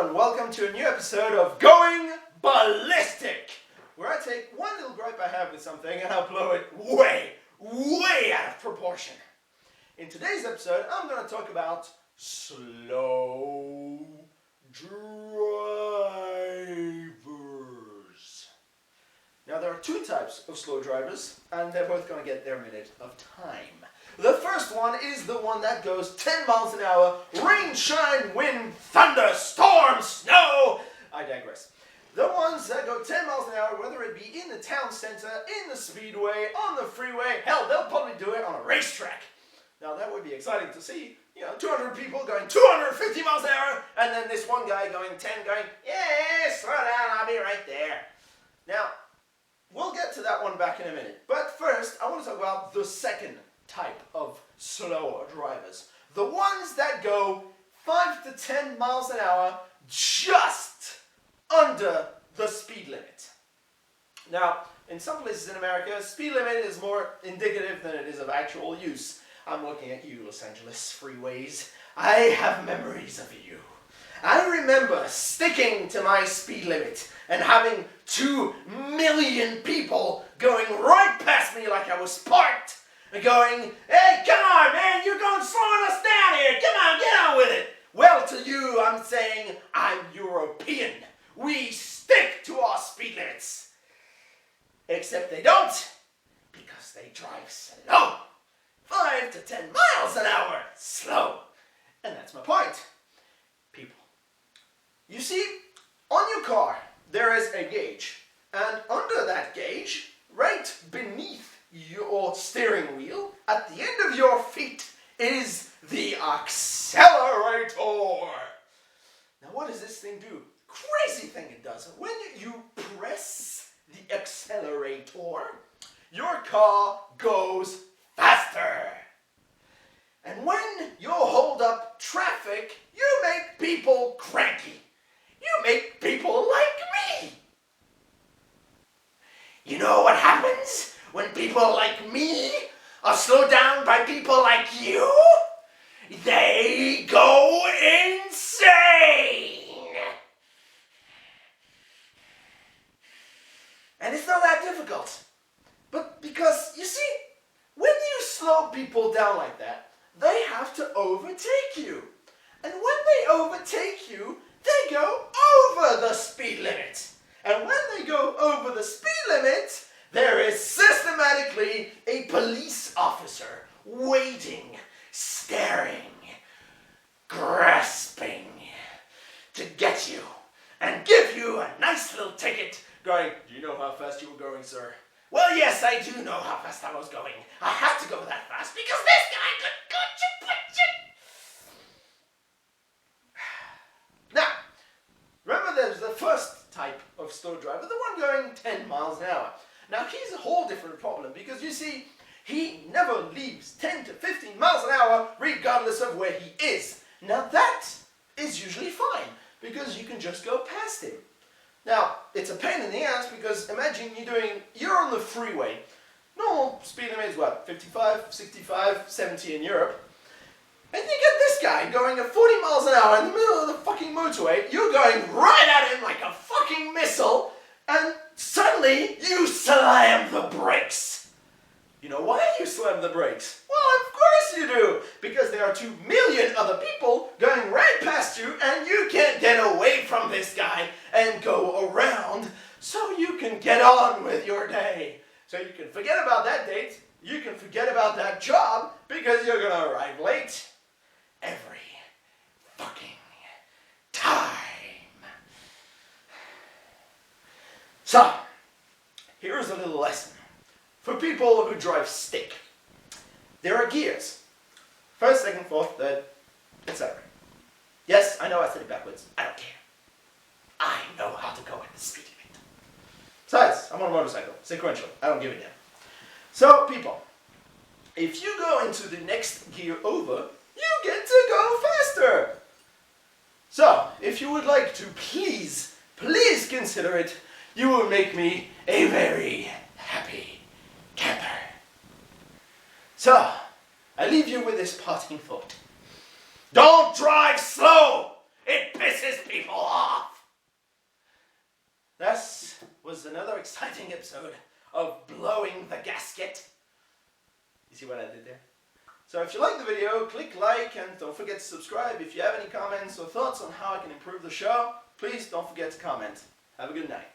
Hello and welcome to a new episode of Going Ballistic, where I take one little gripe I have with something and I'll blow it way out of proportion. In today's episode, I'm going to talk about slow drivers. Now there are two types of slow drivers, and they're both going to get their minute of time. The first one is the one that goes 10 miles an hour, rain, shine, wind, thunder, storm, snow. I digress. The ones that go 10 miles an hour, whether it be in the town center, in the speedway, on the freeway, hell, they'll probably do it on a racetrack. Now that would be exciting to see. 200 people going 250 miles an hour, and then this one guy going 10, going, yeah, slow down, I'll be right there. Now, we'll get to that one back in a minute. But first, I want to talk about the second type of slower drivers. The ones that go 5 to 10 miles an hour just under the speed limit. Now, in some places in America, speed limit is more indicative than it is of actual use. I'm looking at you, Los Angeles freeways. I have memories of you. I remember sticking to my speed limit and having 2 million people going right past me like I was parked and going, hey, come on, man, you're going slowing us down here. Come on, get on with it. Well, to you, I'm saying I'm European. We stick to our speed limits. Except they don't, because they drive slow. 5 to 10 miles an hour, slow. And that's my point. People, you see, on your car, there is a gauge. And under that gauge, right beneath your steering wheel, at the end of your feet, is the accelerator. Now what does this thing do? Crazy thing it does. When you press the accelerator, your car goes faster. And when you hold up traffic, you make people cranky. You make people like me. You know what happens when people like me are slowed down by people like you? They go insane. And it's not that difficult. But because, you see, when you slow people down like that, they have to overtake you. And when they overtake you, they go over the speed limit. And when they go over the speed limit, there is systematically a police officer waiting, staring, grasping to get you and give you a nice little ticket going, do you know how fast you were going, sir? Well, yes, I do know how fast I was going. I had to go that fast because this guy could Now, remember there's the first type of slow driver, the one going 10 miles an hour. Now, he's a whole different problem because, you see, he never leaves 10 to 15 miles an hour regardless of where he is. Now, that is usually fine because you can just go past him. Now, it's a pain in the ass because imagine you're on the freeway. Normal speed limit is what, 55, 65, 70 in Europe. And you get this guy going at 40 miles an hour in the middle of the fucking motorway. You're going right at him like a fucking missile. And suddenly, you slam the brakes. You know why you slam the brakes? Well, of course you do. Because there are 2 million other people going right past you and you can't get away from this guy and go around so you can get on with your day. So you can forget about that date, you can forget about that job because you're going to arrive late every fucking time. So, here's a little lesson. For people who drive stick, there are gears. First, second, fourth, third, etc. Yes, I know I said it backwards. I don't care. I know how to go at the speed limit. Besides, I'm on a motorcycle. Sequential. I don't give a damn. So, people, if you go into the next gear over, you get to go faster. So, if you would like to please consider it, you will make me a very happy camper. So, I leave you with this parting thought. Don't drive slow! It pisses people off! was another exciting episode of Blowing the Gasket. You see what I did there? So if you like the video, click like and don't forget to subscribe. If you have any comments or thoughts on how I can improve the show, please don't forget to comment. Have a good night.